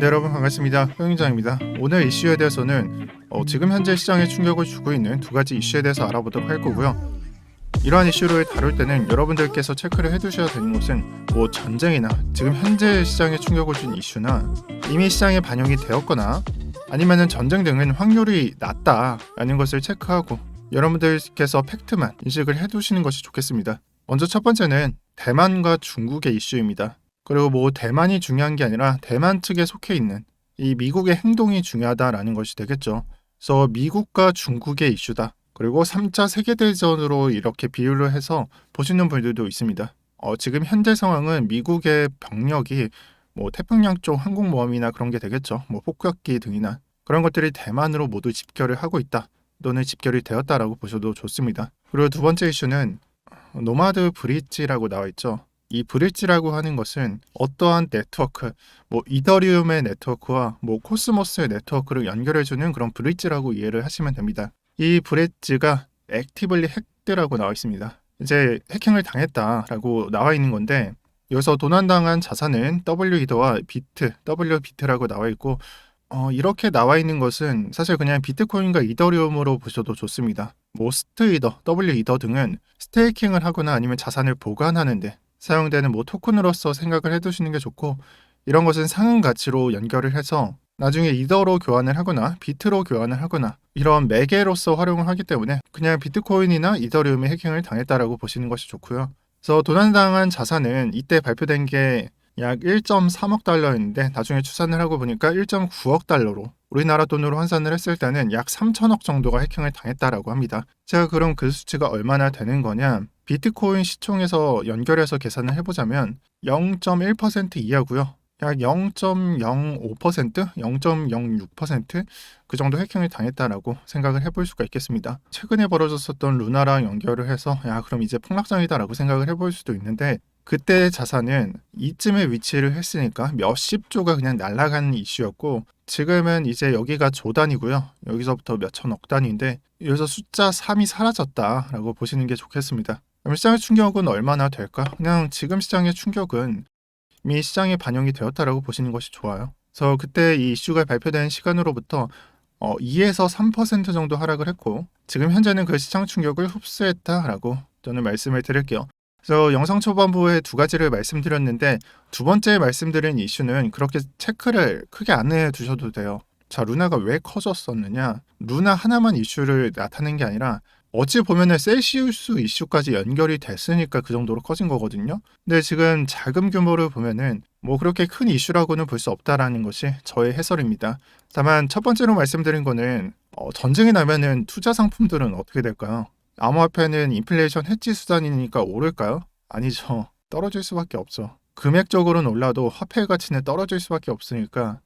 네, 여러분 반갑습니다. 홍인장입니다. 오늘 이슈에 대해서는 지금 현재 시장에 충격을 주고 있는 두 가지 이슈에 대해서 알아보도록 할 거고요. 이러한 이슈를 다룰 때는 여러분들께서 체크를 해두셔야 되는 것은 전쟁이나 지금 현재 시장에 충격을 준 이슈나 이미 시장에 반영이 되었거나 아니면은 전쟁 등은 확률이 낮다라는 것을 체크하고 여러분들께서 팩트만 인식을 해두시는 것이 좋겠습니다. 먼저 첫 번째는 대만과 중국의 이슈입니다. 그리고 대만이 중요한 게 아니라 대만 측에 속해 있는 이 미국의 행동이 중요하다라는 것이 되겠죠. 그래서 미국과 중국의 이슈다. 그리고 3차 세계대전으로 이렇게 비유를 해서 보시는 분들도 있습니다. 지금 현재 상황은 미국의 병력이 태평양 쪽 항공모함이나 그런 게 되겠죠. 폭격기 등이나 그런 것들이 대만으로 모두 집결을 하고 있다. 또는 집결이 되었다라고 보셔도 좋습니다. 그리고 두 번째 이슈는 노마드 브릿지라고 나와 있죠. 이 브릿지라고 하는 것은 어떠한 네트워크, 이더리움의 네트워크와 코스모스의 네트워크를 연결해주는 그런 브릿지라고 이해를 하시면 됩니다. 이 브릿지가 액티블리 핵드라고 나와 있습니다. 이제 해킹을 당했다라고 나와 있는 건데 여기서 도난당한 자산은 W 비트라고 나와 있고 이렇게 나와 있는 것은 사실 그냥 비트코인과 이더리움으로 보셔도 좋습니다. 스트이더, W이더 등은 스테이킹을 하거나 아니면 자산을 보관하는데 사용되는 토큰으로서 생각을 해두시는 게 좋고 이런 것은 상응 가치로 연결을 해서 나중에 이더로 교환을 하거나 비트로 교환을 하거나 이런 매개로서 활용을 하기 때문에 그냥 비트코인이나 이더리움의 해킹을 당했다라고 보시는 것이 좋고요. 그래서 도난당한 자산은 이때 발표된 게 약 1.3억 달러였는데 나중에 추산을 하고 보니까 1.9억 달러로 우리나라 돈으로 환산을 했을 때는 약 3천억 정도가 해킹을 당했다라고 합니다. 제가 그럼 그 수치가 얼마나 되는 거냐? 비트코인 시총에서 연결해서 계산을 해보자면 0.1% 이하고요. 약 0.05%, 0.06% 그 정도 해킹을 당했다라고 생각을 해볼 수가 있겠습니다. 최근에 벌어졌었던 루나랑 연결을 해서 그럼 이제 폭락장이다라고 생각을 해볼 수도 있는데 그때 자산은 이쯤에 위치를 했으니까 몇십조가 그냥 날아가는 이슈였고 지금은 이제 여기가 조단이고요. 여기서부터 몇천억 단위인데 여기서 숫자 3이 사라졌다라고 보시는 게 좋겠습니다. 그럼 시장의 충격은 얼마나 될까? 그냥 지금 시장의 충격은 이미 시장에 반영이 되었다라고 보시는 것이 좋아요. 그래서 그때 이 이슈가 발표된 시간으로부터 2에서 3% 정도 하락을 했고 지금 현재는 그 시장 충격을 흡수했다라고 저는 말씀을 드릴게요. 그래서 영상 초반부에 두 가지를 말씀드렸는데 두 번째 말씀드린 이슈는 그렇게 체크를 크게 안 해두셔도 돼요. 자, 루나가 왜 커졌었느냐? 루나 하나만 이슈를 나타낸 게 아니라 어찌 보면은 셀시우스 이슈까지 연결이 됐으니까 그 정도로 커진 거거든요. 근데 지금 자금 규모를 보면은 그렇게 큰 이슈라고는 볼 수 없다라는 것이 저의 해설입니다. 다만 첫 번째로 말씀드린 거는 전쟁이 나면은 투자 상품들은 어떻게 될까요? 암호화폐는 인플레이션 해지 수단이니까 오를까요? 아니죠. 떨어질 수밖에 없죠. 금액적으로는 올라도 화폐 가치는 떨어질 수밖에 없으니까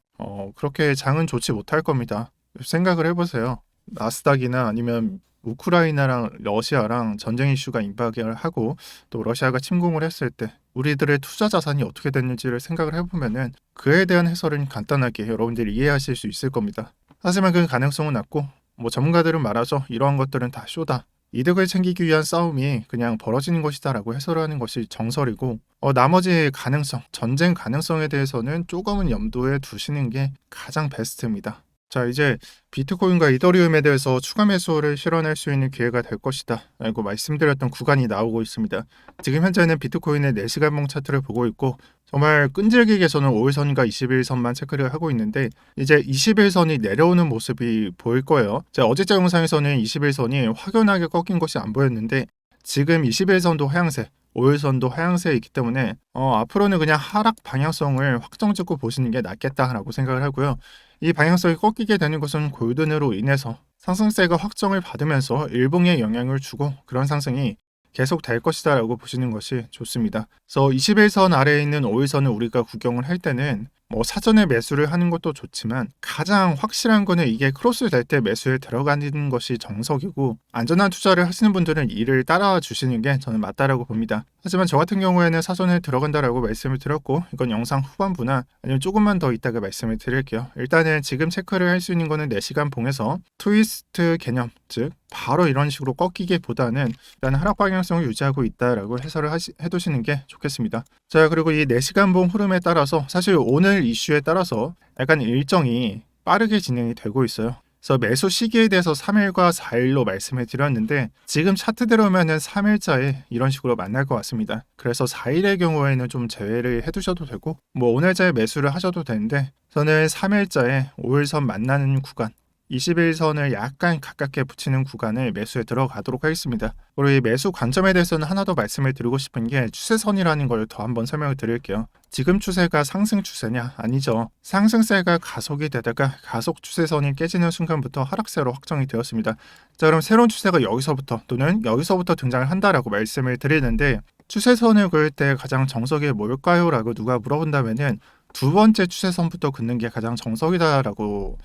그렇게 장은 좋지 못할 겁니다. 생각을 해보세요. 나스닥이나 아니면 우크라이나랑 러시아랑 전쟁 이슈가 임박을 하고 또 러시아가 침공을 했을 때 우리들의 투자 자산이 어떻게 됐는지를 생각을 해보면은 그에 대한 해설은 간단하게 여러분들이 이해하실 수 있을 겁니다. 하지만 그 가능성은 낮고 전문가들은 말하죠. 이러한 것들은 다 쇼다. 이득을 챙기기 위한 싸움이 그냥 벌어지는 것이다라고 해설하는 것이 정설이고 나머지 가능성, 전쟁 가능성에 대해서는 조금은 염두에 두시는 게 가장 베스트입니다. 자, 이제 비트코인과 이더리움에 대해서 추가 매수를 실현할 수 있는 기회가 될 것이다 라고 말씀드렸던 구간이 나오고 있습니다. 지금 현재는 비트코인의 4시간봉 차트를 보고 있고 정말 끈질기게서는 5일선과 21선만 체크를 하고 있는데 이제 21선이 내려오는 모습이 보일 거예요. 제가 어제자 영상에서는 21선이 확연하게 꺾인 것이 안 보였는데 지금 21선도 하향세, 5일선도 하향세이기 때문에 앞으로는 그냥 하락 방향성을 확정짓고 보시는 게 낫겠다라고 생각을 하고요. 이 방향성이 꺾이게 되는 것은 골든으로 인해서 상승세가 확정을 받으면서 일봉에 영향을 주고 그런 상승이 계속 될 것이다 라고 보시는 것이 좋습니다. 그래서 21선 아래에 있는 5일선을 우리가 구경을 할 때는 사전에 매수를 하는 것도 좋지만 가장 확실한 거는 이게 크로스 될 때 매수에 들어가는 것이 정석이고 안전한 투자를 하시는 분들은 이를 따라와 주시는 게 저는 맞다라고 봅니다. 하지만 저 같은 경우에는 사전에 들어간다라고 말씀을 드렸고 이건 영상 후반부나 아니면 조금만 더 이따가 말씀을 드릴게요. 일단은 지금 체크를 할 수 있는 거는 4시간 봉에서 트위스트 개념, 즉 바로 이런 식으로 꺾이기보다는 일단 하락 방향성을 유지하고 있다라고 해설을 해두시는 게 좋겠습니다. 자, 그리고 이 4시간 봉 흐름에 따라서 사실 오늘 오늘 이슈에 따라서 약간 일정이 빠르게 진행이 되고 있어요. 그래서 매수 시기에 대해서 3일과 4일로 말씀을 드렸는데 지금 차트대로면은 3일자에 이런 식으로 만날 것 같습니다. 그래서 4일의 경우에는 좀 제외를 해두셔도 되고 뭐 오늘자에 매수를 하셔도 되는데 저는 3일자에 5일선 만나는 구간 21선을 약간 가깝게 붙이는 구간을 매수에 들어가도록 하겠습니다. 그리고 이 매수 관점에 대해서는 하나 더 말씀을 드리고 싶은 게 추세선이라는 걸 더 한번 설명을 드릴게요. 지금 추세가 상승 추세냐? 아니죠. 상승세가 가속이 되다가 가속 추세선이 깨지는 순간부터 하락세로 확정이 되었습니다. 자, 그럼 새로운 추세가 여기서부터 또는 여기서부터 등장을 한다라고 말씀을 드리는데 추세선을 그을 때 가장 정석이 뭘까요? 라고 누가 물어본다면은 두 번째 추세선부터 긋는 게 가장 정석이다라고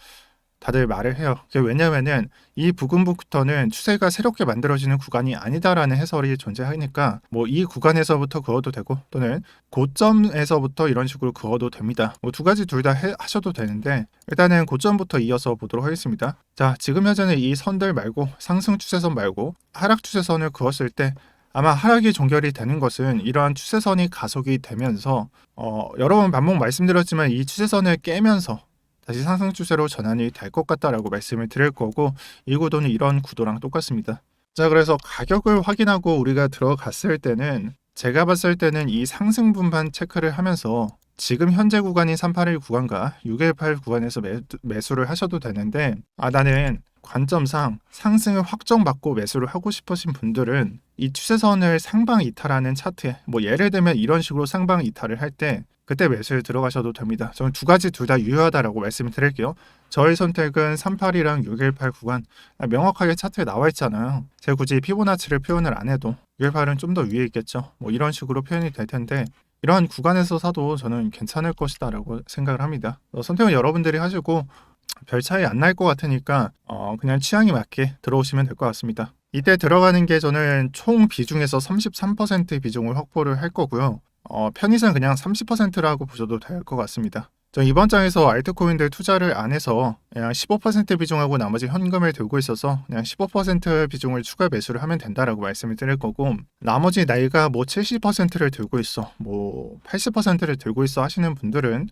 다들 말을 해요. 그게 왜냐면은 이 부근부터는 추세가 새롭게 만들어지는 구간이 아니다라는 해설이 존재하니까 뭐 이 구간에서부터 그어도 되고 또는 고점에서부터 이런 식으로 그어도 됩니다. 뭐 두 가지 둘 다 하셔도 되는데 일단은 고점부터 이어서 보도록 하겠습니다. 자, 지금 현재는 이 선들 말고 상승 추세선 말고 하락 추세선을 그었을 때 아마 하락이 종결이 되는 것은 이러한 추세선이 가속이 되면서 여러 번 반복 말씀드렸지만 이 추세선을 깨면서 다시 상승 추세로 전환이 될 것 같다라고 말씀을 드릴 거고 이 구도는 이런 구도랑 똑같습니다. 자, 그래서 가격을 확인하고 우리가 들어갔을 때는 제가 봤을 때는 이 상승 분반 체크를 하면서 지금 현재 구간인 381 구간과 618 구간에서 매수를 하셔도 되는데 나는 관점상 상승을 확정받고 매수를 하고 싶으신 분들은 이 추세선을 상방 이탈하는 차트에 뭐 예를 들면 이런 식으로 상방 이탈을 할 때 그때 매수에 들어가셔도 됩니다. 저는 두 가지 둘 다 유효하다라고 말씀을 드릴게요. 저의 선택은 38이랑 618 구간 명확하게 차트에 나와 있잖아요. 제가 굳이 피보나치를 표현을 안 해도 618은 좀 더 위에 있겠죠. 뭐 이런 식으로 표현이 될 텐데 이러한 구간에서 사도 저는 괜찮을 것이다라고 생각을 합니다. 선택은 여러분들이 하시고 별 차이 안 날 것 같으니까 그냥 취향에 맞게 들어오시면 될 것 같습니다. 이때 들어가는 게 저는 총 비중에서 33% 비중을 확보를 할 거고요. 편의상 그냥 30%라고 보셔도 될 것 같습니다. 저 이번 장에서 알트코인들 투자를 안 해서 그냥 15% 비중하고 나머지 현금을 들고 있어서 그냥 15% 비중을 추가 매수를 하면 된다라고 말씀을 드릴 거고 나머지 나이가 뭐 70%를 들고 있어 뭐 80%를 들고 있어 하시는 분들은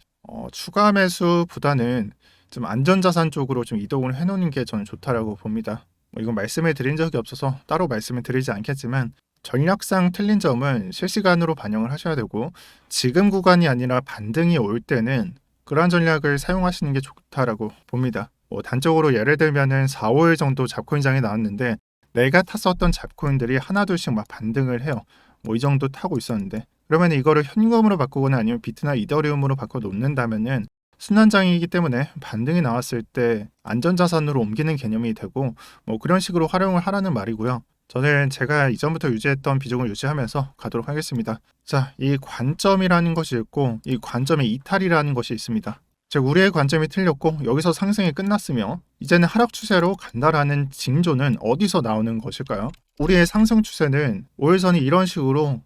추가 매수보다는 좀 안전자산 쪽으로 좀 이동을 해놓는 게 저는 좋다라고 봅니다. 이건 말씀을 드린 적이 없어서 따로 말씀을 드리지 않겠지만 전략상 틀린 점은 실시간으로 반영을 하셔야 되고 지금 구간이 아니라 반등이 올 때는 그러한 전략을 사용하시는 게 좋다라고 봅니다. 단적으로 예를 들면은 4, 5일 정도 잡코인장에 나왔는데 내가 탔었던 잡코인들이 하나둘씩 막 반등을 해요. 뭐 이 정도 타고 있었는데 그러면 이거를 현금으로 바꾸거나 아니면 비트나 이더리움으로 바꿔 놓는다면은 순환장이기 때문에 반등이 나왔을 때 안전자산으로 옮기는 개념이 되고 뭐 그런 식으로 활용을 하라는 말이고요. 저는 제가 이전부터 유지했던 비중을 유지하면서 가도록 하겠습니다. 자, 이 관점이라는 것이 있고 이 관점의 이탈이라는 것이 있습니다. 즉 우리의 관점이 틀렸고 여기서 상승이 끝났으며 이제는 하락 추세로 간다라는 징조는 어디서 나오는 것일까요? 우리의 상승 추세는 5일선이 이런 식으로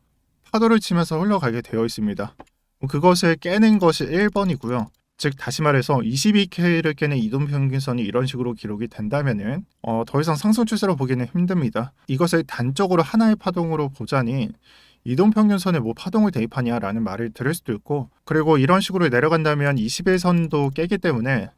파도를 치면서 흘러가게 되어 있습니다. 그것을 깨는 것이 1번이고요. 즉 다시 말해서 22K를 깨는 이동평균선이 이런 식으로 기록이 된다면은 더 이상 상승 추세로 보기는 힘듭니다. 이것을 단적으로 하나의 파동으로 보자니 이동평균선에 뭐 파동을 대입하냐라는 말을 들을 수도 있고 그리고 이런 식으로 내려간다면 21선도 깨기 때문에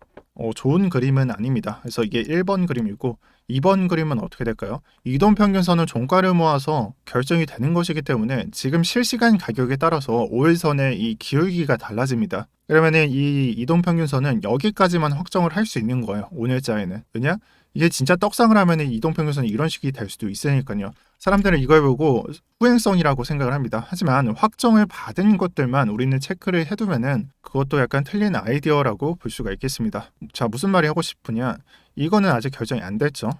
좋은 그림은 아닙니다. 그래서 이게 1번 그림이고 2번 그림은 어떻게 될까요? 이동평균선은 종가를 모아서 결정이 되는 것이기 때문에 지금 실시간 가격에 따라서 5일선의 이 기울기가 달라집니다. 그러면은 이 이동평균선은 여기까지만 확정을 할 수 있는 거예요. 오늘자에는. 왜냐? 이게 진짜 떡상을 하면은 이동평균선이 이런 식이 될 수도 있으니까요. 사람들은 이걸 보고 후행성이라고 생각을 합니다. 하지만 확정을 받은 것들만 우리는 체크를 해두면은 그것도 약간 틀린 아이디어라고 볼 수가 있겠습니다. 자, 무슨 말이 하고 싶으냐? 이거는 아직 결정이 안 됐죠.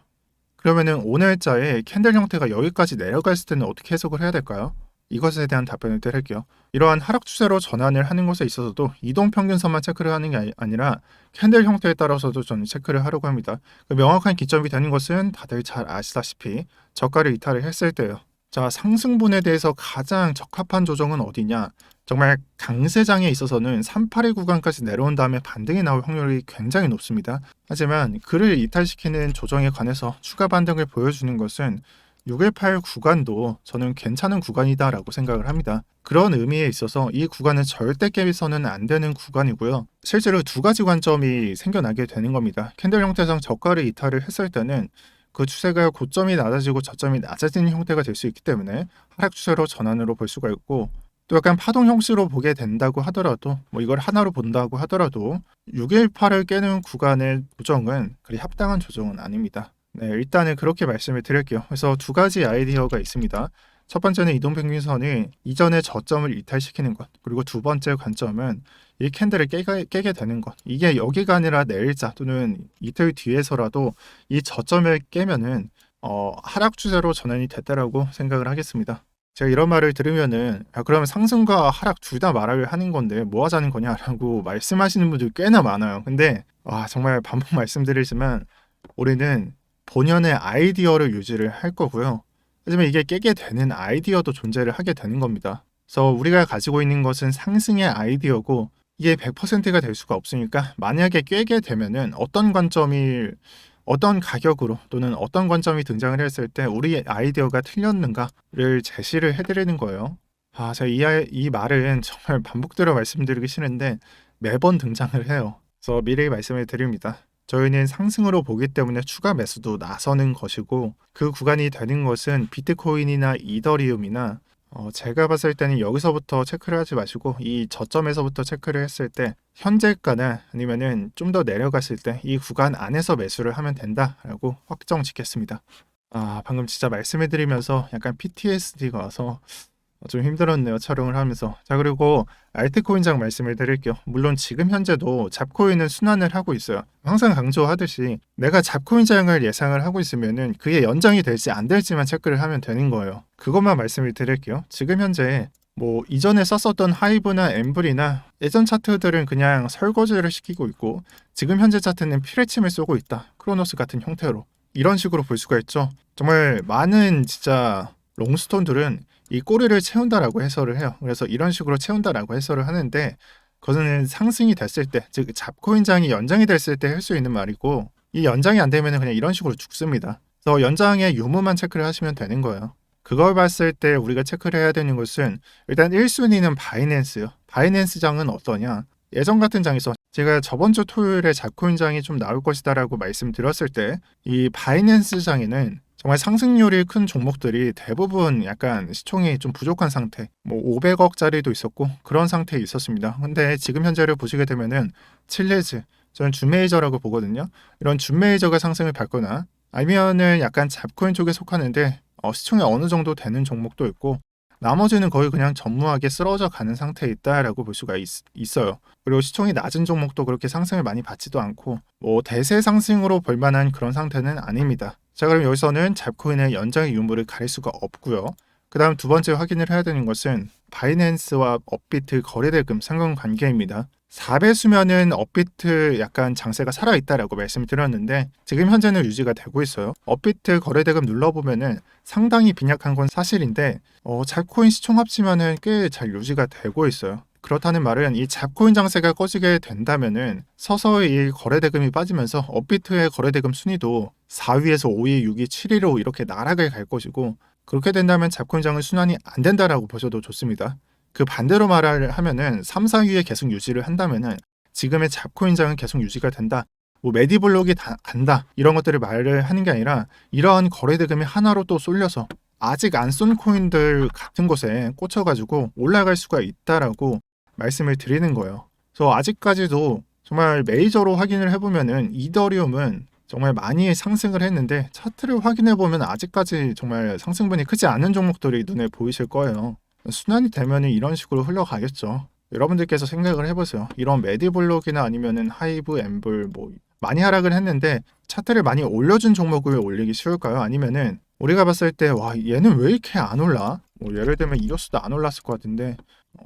그러면은 오늘자에 캔들 형태가 여기까지 내려갔을 때는 어떻게 해석을 해야 될까요? 이것에 대한 답변을 드릴게요. 이러한 하락 추세로 전환을 하는 것에 있어서도 이동평균선만 체크를 하는 게 아니라 캔들 형태에 따라서도 저는 체크를 하려고 합니다. 명확한 기점이 되는 것은 다들 잘 아시다시피 저가를 이탈을 했을 때예요. 자, 상승분에 대해서 가장 적합한 조정은 어디냐? 정말 강세장에 있어서는 381 구간까지 내려온 다음에 반등이 나올 확률이 굉장히 높습니다. 하지만 그를 이탈시키는 조정에 관해서 추가 반등을 보여주는 것은 618 구간도 저는 괜찮은 구간이다라고 생각을 합니다. 그런 의미에 있어서 이 구간은 절대 깨서는 안 되는 구간이고요. 실제로 두 가지 관점이 생겨나게 되는 겁니다. 캔들 형태상 저가를 이탈을 했을 때는 그 추세가 고점이 낮아지고 저점이 낮아지는 형태가 될 수 있기 때문에 하락 추세로 전환으로 볼 수가 있고, 또 약간 파동 형식으로 보게 된다고 하더라도, 뭐 이걸 하나로 본다고 하더라도 618을 깨는 구간의 조정은 그리 합당한 조정은 아닙니다. 네, 일단은 그렇게 말씀을 드릴게요. 그래서 두 가지 아이디어가 있습니다. 첫 번째는 이동평균선이 이전의 저점을 이탈시키는 것, 그리고 두 번째 관점은 이 캔들을 깨게 되는 것. 이게 여기가 아니라 내일자 또는 이틀 뒤에서라도 이 저점을 깨면은 하락 추세로 전환이 됐다라고 생각을 하겠습니다. 제가 이런 말을 들으면은 그러면 상승과 하락 둘 다 말을 하는 건데 뭐 하자는 거냐라고 말씀하시는 분들 꽤나 많아요. 근데 정말 반복 말씀드리지만 우리는 본연의 아이디어를 유지를 할 거고요. 하지만 이게 깨게 되는 아이디어도 존재를 하게 되는 겁니다. 그래서 우리가 가지고 있는 것은 상승의 아이디어고 이게 100%가 될 수가 없으니까 만약에 깨게 되면은 어떤 가격으로 또는 어떤 관점이 등장을 했을 때 우리 아이디어가 틀렸는가를 제시를 해드리는 거예요. 제가 이 말은 정말 반복되어 말씀드리기 싫은데 매번 등장을 해요. 그래서 미리 말씀을 드립니다. 저희는 상승으로 보기 때문에 추가 매수도 나서는 것이고, 그 구간이 되는 것은 비트코인이나 이더리움이나 제가 봤을 때는 여기서부터 체크를 하지 마시고 이 저점에서부터 체크를 했을 때 현재가나 아니면은 좀 더 내려갔을 때 이 구간 안에서 매수를 하면 된다라고 확정 짓겠습니다. 방금 진짜 말씀해 드리면서 약간 PTSD가 와서 좀 힘들었네요, 촬영을 하면서. 자, 그리고 알트코인장 말씀을 드릴게요. 물론 지금 현재도 잡코인은 순환을 하고 있어요. 항상 강조하듯이 내가 잡코인장을 예상을 하고 있으면은 그게 연장이 될지 안 될지만 체크를 하면 되는 거예요. 그것만 말씀을 드릴게요. 지금 현재 뭐 이전에 썼었던 하이브나 엠블이나 예전 차트들은 그냥 설거지를 시키고 있고, 지금 현재 차트는 피레침을 쏘고 있다. 크로노스 같은 형태로. 이런 식으로 볼 수가 있죠. 정말 많은 진짜 롱스톤들은 이 꼬리를 채운다라고 해설을 해요. 그래서 이런 식으로 채운다라고 해설을 하는데, 그것은 상승이 됐을 때, 즉 잡코인장이 연장이 됐을 때 할 수 있는 말이고, 이 연장이 안 되면 그냥 이런 식으로 죽습니다. 그래서 연장의 유무만 체크를 하시면 되는 거예요. 그걸 봤을 때 우리가 체크를 해야 되는 것은 일단 1순위는 바이낸스요. 바이낸스장은 어떠냐? 예전 같은 장에서 제가 저번 주 토요일에 잡코인장이 좀 나올 것이다라고 말씀드렸을 때, 이 바이낸스 장에는 정말 상승률이 큰 종목들이 대부분 약간 시총이 좀 부족한 상태, 뭐 500억짜리도 있었고 그런 상태에 있었습니다. 근데 지금 현재를 보시게 되면은 칠레즈, 저는 준메이저라고 보거든요. 이런 준메이저가 상승을 밟거나 아니면은 약간 잡코인 쪽에 속하는데 시총이 어느 정도 되는 종목도 있고, 나머지는 거의 그냥 전무하게 쓰러져 가는 상태에 있다라고 볼 수가 있어요. 그리고 시총이 낮은 종목도 그렇게 상승을 많이 받지도 않고 뭐 대세 상승으로 볼 만한 그런 상태는 아닙니다. 자, 그럼 여기서는 잡코인의 연장의 유무를 가릴 수가 없고요. 그 다음 두 번째 확인을 해야 되는 것은 바이낸스와 업비트 거래대금 상관관계입니다. 4배수면은 업비트 약간 장세가 살아있다라고 말씀을 드렸는데 지금 현재는 유지가 되고 있어요. 업비트 거래대금 눌러보면은 상당히 빈약한 건 사실인데 잡코인 시총 합치면은 꽤 잘 유지가 되고 있어요. 그렇다는 말은 이 잡코인 장세가 꺼지게 된다면은 서서히 이 거래대금이 빠지면서 업비트의 거래대금 순위도 4위에서 5위, 6위, 7위로 이렇게 나락을 갈 것이고, 그렇게 된다면 잡코인장은 순환이 안 된다라고 보셔도 좋습니다. 그 반대로 말을 하면은 3, 4위에 계속 유지를 한다면은 지금의 잡코인장은 계속 유지가 된다. 뭐 메디블록이 간다. 이런 것들을 말을 하는 게 아니라 이러한 거래대금이 하나로 또 쏠려서 아직 안 쏜 코인들 같은 곳에 꽂혀가지고 올라갈 수가 있다라고 말씀을 드리는 거예요. 그래서 아직까지도 정말 메이저로 확인을 해보면은 이더리움은 정말 많이 상승을 했는데 차트를 확인해보면 아직까지 정말 상승분이 크지 않은 종목들이 눈에 보이실 거예요. 순환이 되면은 이런 식으로 흘러가겠죠. 여러분들께서 생각을 해보세요. 이런 메디블록이나 아니면은 하이브, 엠블 뭐 많이 하락을 했는데 차트를 많이 올려준 종목을 올리기 쉬울까요? 아니면은 우리가 봤을 때 얘는 왜 이렇게 안 올라? 뭐 예를 들면 이오스도 안 올랐을 것 같은데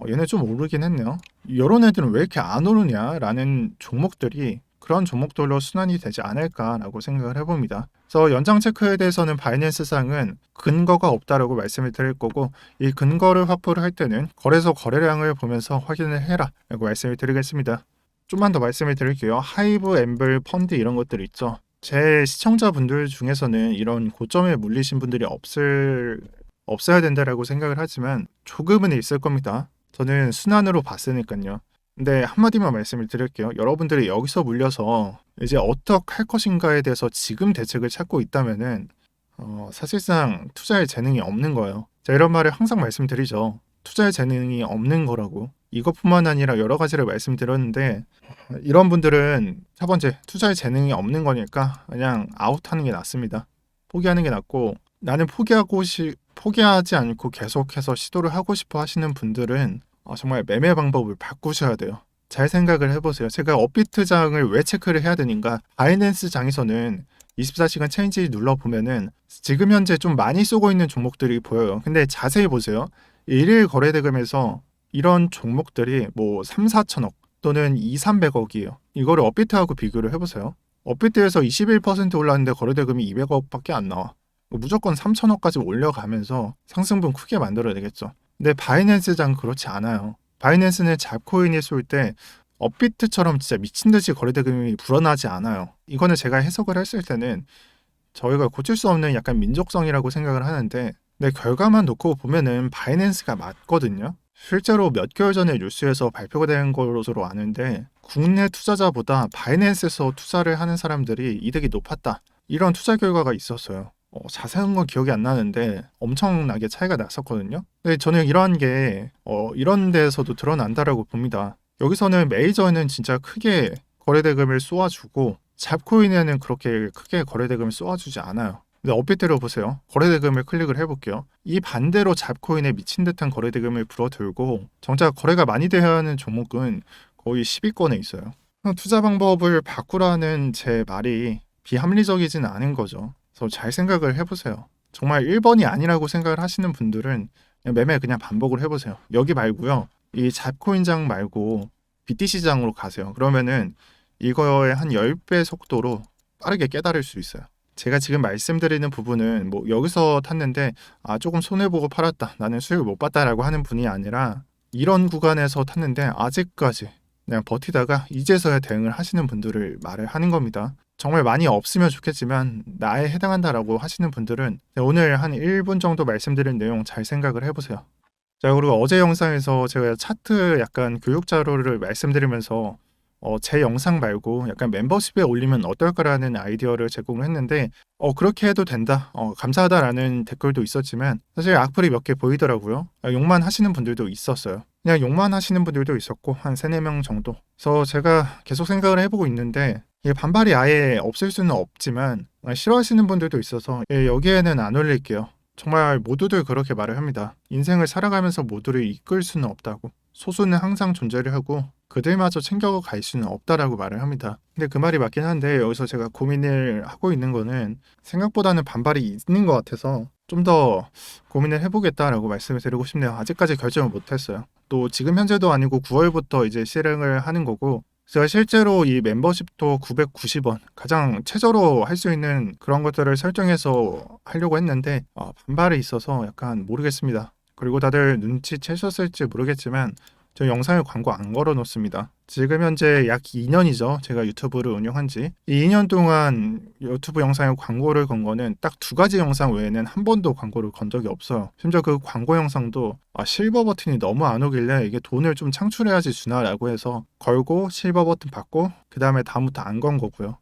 얘네 좀 오르긴 했네요. 이런 애들은 왜 이렇게 안 오르냐라는 종목들이 그런 종목들로 순환이 되지 않을까라고 생각을 해봅니다. 그래서 연장 체크에 대해서는 바이낸스상은 근거가 없다라고 말씀을 드릴 거고, 이 근거를 확보를 할 때는 거래소 거래량을 보면서 확인을 해라 라고 말씀을 드리겠습니다. 좀만 더 말씀을 드릴게요. 하이브, 엠블, 펀드 이런 것들 있죠. 제 시청자분들 중에서는 이런 고점에 물리신 분들이 없어야 된다라고 생각을 하지만 조금은 있을 겁니다. 저는 순환으로 봤으니까요. 근데 한마디만 말씀을 드릴게요. 여러분들이 여기서 물려서 이제 어떻게 할 것인가에 대해서 지금 대책을 찾고 있다면은 사실상 투자에 재능이 없는 거예요. 자, 이런 말을 항상 말씀드리죠. 투자에 재능이 없는 거라고. 이것뿐만 아니라 여러 가지를 말씀드렸는데 이런 분들은 첫 번째 투자에 재능이 없는 거니까 그냥 아웃하는 게 낫습니다. 포기하는 게 낫고 나는 포기하지 않고 계속해서 시도를 하고 싶어 하시는 분들은 정말 매매 방법을 바꾸셔야 돼요. 잘 생각을 해보세요. 제가 업비트장을 왜 체크를 해야 되는가? 바이낸스 장에서는 24시간 체인지 눌러보면은 지금 현재 좀 많이 쏘고 있는 종목들이 보여요. 근데 자세히 보세요. 일일 거래대금에서 이런 종목들이 뭐 3, 4천억 또는 2, 300억이에요. 이거를 업비트하고 비교를 해보세요. 업비트에서 21% 올랐는데 거래대금이 200억밖에 안 나와. 무조건 3천억까지 올려가면서 상승분 크게 만들어야 되겠죠. 근데 바이낸스장 그렇지 않아요. 바이낸스는 잡코인이 쏠 때 업비트처럼 진짜 미친 듯이 거래대금이 불어나지 않아요. 이거는 제가 해석을 했을 때는 저희가 고칠 수 없는 약간 민족성이라고 생각을 하는데 근데 결과만 놓고 보면은 바이낸스가 맞거든요. 실제로 몇 개월 전에 뉴스에서 발표가 된 것으로 아는데 국내 투자자보다 바이낸스에서 투자를 하는 사람들이 이득이 높았다. 이런 투자 결과가 있었어요. 자세한 건 기억이 안 나는데 엄청나게 차이가 났었거든요. 근데 저는 이러한 게 이런 데에서도 드러난다라고 봅니다. 여기서는 메이저는 진짜 크게 거래대금을 쏘아주고 잡코인에는 그렇게 크게 거래대금을 쏘아주지 않아요. 근데 업비트로 보세요. 거래대금을 클릭을 해볼게요. 이 반대로 잡코인에 미친 듯한 거래대금을 불어들고 정작 거래가 많이 돼야 하는 종목은 거의 10위권에 있어요. 투자 방법을 바꾸라는 제 말이 비합리적이진 않은 거죠. 그래서 잘 생각을 해보세요. 정말 1번이 아니라고 생각을 하시는 분들은 그냥 매매 그냥 반복을 해보세요. 여기 말고요. 이 잡코인장 말고 BTC장으로 가세요. 그러면은 이거의 한 10배 속도로 빠르게 깨달을 수 있어요. 제가 지금 말씀드리는 부분은 뭐 여기서 탔는데 조금 손해보고 팔았다. 나는 수익을 못 봤다라고 하는 분이 아니라 이런 구간에서 탔는데 아직까지 그냥 버티다가 이제서야 대응을 하시는 분들을 말을 하는 겁니다. 정말 많이 없으면 좋겠지만 나에 해당한다라고 하시는 분들은 오늘 한 1분 정도 말씀드린 내용 잘 생각을 해보세요. 자, 그리고 어제 영상에서 제가 차트 약간 교육 자료를 말씀드리면서 제 영상 말고 약간 멤버십에 올리면 어떨까라는 아이디어를 제공을 했는데 그렇게 해도 된다. 감사하다라는 댓글도 있었지만 사실 악플이 몇 개 보이더라고요. 욕만 하시는 분들도 있었어요. 그냥 욕만 하시는 분들도 있었고 한 3, 4명 정도. 그래서 제가 계속 생각을 해보고 있는데 이게 반발이 아예 없을 수는 없지만 싫어하시는 분들도 있어서 여기에는 안 올릴게요. 정말 모두들 그렇게 말을 합니다. 인생을 살아가면서 모두를 이끌 수는 없다고. 소수는 항상 존재를 하고 그들마저 챙겨갈 수는 없다라고 말을 합니다. 근데 그 말이 맞긴 한데 여기서 제가 고민을 하고 있는 거는 생각보다는 반발이 있는 것 같아서 좀 더 고민을 해보겠다라고 말씀을 드리고 싶네요. 아직까지 결정을 못했어요. 또 지금 현재도 아니고 9월부터 이제 실행을 하는 거고 제가 실제로 이 멤버십도 990원 가장 최저로 할 수 있는 그런 것들을 설정해서 하려고 했는데 반발이 있어서 약간 모르겠습니다. 그리고 다들 눈치채셨을지 모르겠지만 저 영상에 광고 안 걸어 놓습니다. 지금 현재 약 2년이죠. 제가 유튜브를 운영한 지. 이 2년 동안 유튜브 영상에 광고를 건 거는 딱 2가지 영상 외에는 한 번도 광고를 건 적이 없어요. 심지어 그 광고 영상도 실버 버튼이 너무 안 오길래 이게 돈을 좀 창출해야지 주나라고 해서 걸고 실버 버튼 받고 그 다음에 다음부터 안 건 거고요.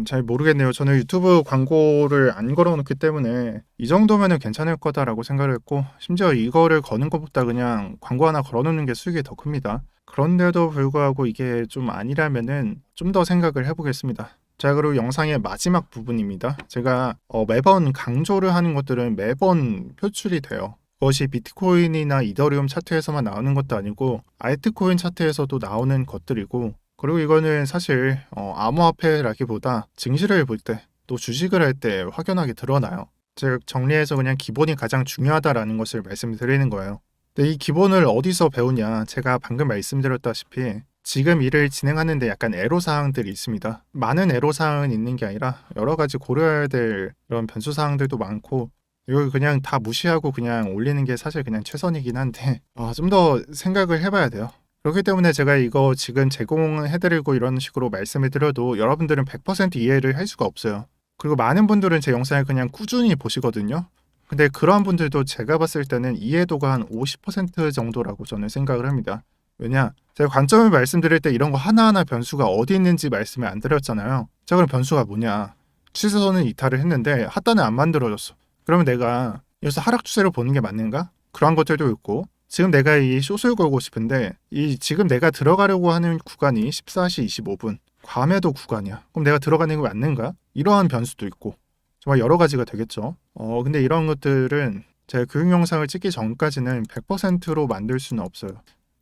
잘 모르겠네요. 저는 유튜브 광고를 안 걸어놓기 때문에 이 정도면은 괜찮을 거다라고 생각을 했고 심지어 이거를 거는 것보다 그냥 광고 하나 걸어놓는 게 수익이 더 큽니다. 그런데도 불구하고 이게 좀 아니라면은 좀 더 생각을 해보겠습니다. 자, 그리고 영상의 마지막 부분입니다. 제가 매번 강조를 하는 것들은 매번 표출이 돼요. 그것이 비트코인이나 이더리움 차트에서만 나오는 것도 아니고 알트코인 차트에서도 나오는 것들이고 그리고 이거는 사실 암호화폐라기보다 증시를 볼 때 또 주식을 할 때 확연하게 드러나요. 즉 정리해서 그냥 기본이 가장 중요하다라는 것을 말씀드리는 거예요. 근데 이 기본을 어디서 배우냐? 제가 방금 말씀드렸다시피 지금 일을 진행하는 데 약간 애로사항들이 있습니다. 많은 애로사항은 있는 게 아니라 여러 가지 고려해야 될 이런 변수사항들도 많고 이걸 그냥 다 무시하고 그냥 올리는 게 사실 그냥 최선이긴 한데 좀 더 생각을 해봐야 돼요. 그렇기 때문에 제가 이거 지금 제공해드리고 이런 식으로 말씀을 드려도 여러분들은 100% 이해를 할 수가 없어요. 그리고 많은 분들은 제 영상을 그냥 꾸준히 보시거든요. 근데 그러한 분들도 제가 봤을 때는 이해도가 한 50% 정도라고 저는 생각을 합니다. 왜냐? 제가 관점을 말씀드릴 때 이런 거 하나하나 변수가 어디 있는지 말씀을 안 드렸잖아요. 자, 그럼 변수가 뭐냐? 추세선은 이탈을 했는데 하단은 안 만들어졌어. 그러면 내가 여기서 하락 추세를 보는 게 맞는가? 그런 것들도 있고, 지금 내가 이 숏을 걸고 싶은데 이 지금 내가 들어가려고 하는 구간이 14시 25분 과매도 구간이야. 그럼 내가 들어가는 게 맞는가? 이러한 변수도 있고 정말 여러 가지가 되겠죠. 근데 이런 것들은 제가 교육 영상을 찍기 전까지는 100%로 만들 수는 없어요.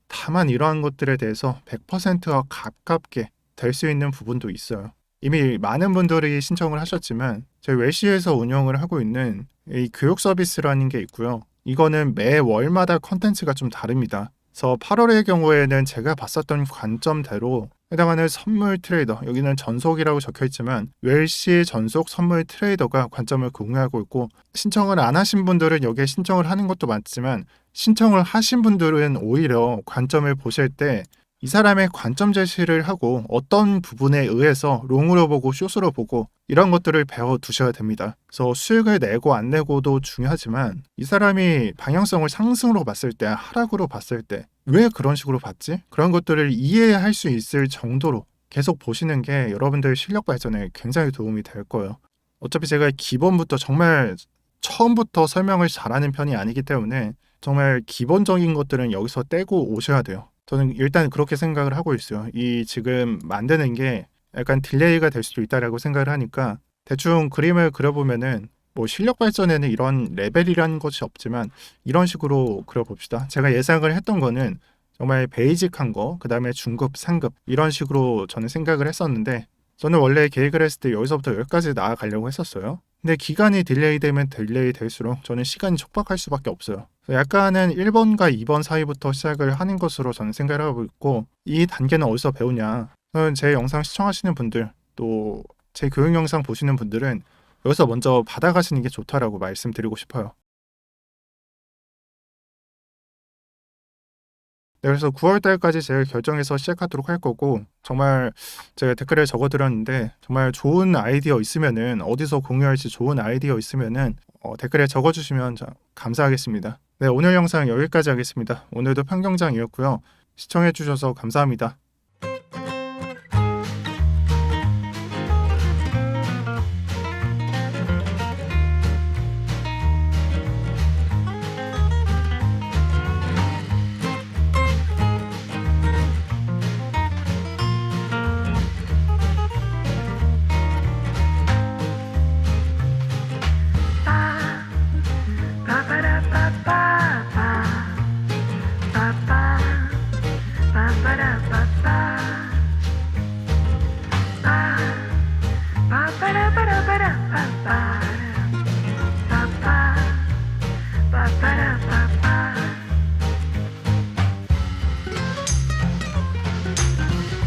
다만 이러한 것들에 대해서 100%와 가깝게 될 수 있는 부분도 있어요. 이미 많은 분들이 신청을 하셨지만 저희 웰시에서 운영을 하고 있는 이 교육 서비스라는 게 있고요. 이거는 매 월마다 컨텐츠가 좀 다릅니다. 그래서 8월의 경우에는 제가 봤었던 관점대로 해당하는 선물 트레이더, 여기는 전속이라고 적혀있지만 웰시 전속 선물 트레이더가 관점을 공유하고 있고, 신청을 안 하신 분들은 여기에 신청을 하는 것도 맞지만 신청을 하신 분들은 오히려 관점을 보실 때 이 사람의 관점 제시를 하고 어떤 부분에 의해서 롱으로 보고 숏으로 보고 이런 것들을 배워 두셔야 됩니다. 그래서 수익을 내고 안 내고도 중요하지만 이 사람이 방향성을 상승으로 봤을 때, 하락으로 봤을 때 왜 그런 식으로 봤지? 그런 것들을 이해할 수 있을 정도로 계속 보시는 게 여러분들 실력 발전에 굉장히 도움이 될 거예요. 어차피 제가 기본부터 정말 처음부터 설명을 잘하는 편이 아니기 때문에 정말 기본적인 것들은 여기서 떼고 오셔야 돼요. 저는 일단 그렇게 생각을 하고 있어요. 이 지금 만드는 게 약간 딜레이가 될 수도 있다라고 생각을 하니까 대충 그림을 그려보면은 뭐 실력 발전에는 이런 레벨이라는 것이 없지만 이런 식으로 그려봅시다. 제가 예상을 했던 거는 정말 베이직한 거, 그 다음에 중급, 상급 이런 식으로 저는 생각을 했었는데 저는 원래 계획을 했을 때 여기서부터 여기까지 나아가려고 했었어요. 근데 기간이 딜레이 되면 딜레이 될수록 저는 시간이 촉박할 수밖에 없어요. 약간은 1번과 2번 사이부터 시작을 하는 것으로 저는 생각을 하고 있고, 이 단계는 어디서 배우냐? 저는 제 영상 시청하시는 분들, 또 제 교육 영상 보시는 분들은 여기서 먼저 받아가시는 게 좋다라고 말씀드리고 싶어요. 네, 그래서 9월 달까지 제가 결정해서 시작하도록 할 거고, 정말 제가 댓글에 적어드렸는데 정말 좋은 아이디어 있으면은, 어디서 공유할지 좋은 아이디어 있으면은 댓글에 적어주시면 감사하겠습니다. 네, 오늘 영상 여기까지 하겠습니다. 오늘도 평경장이었고요. 시청해주셔서 감사합니다. Ba ba da ba da ba da ba ba.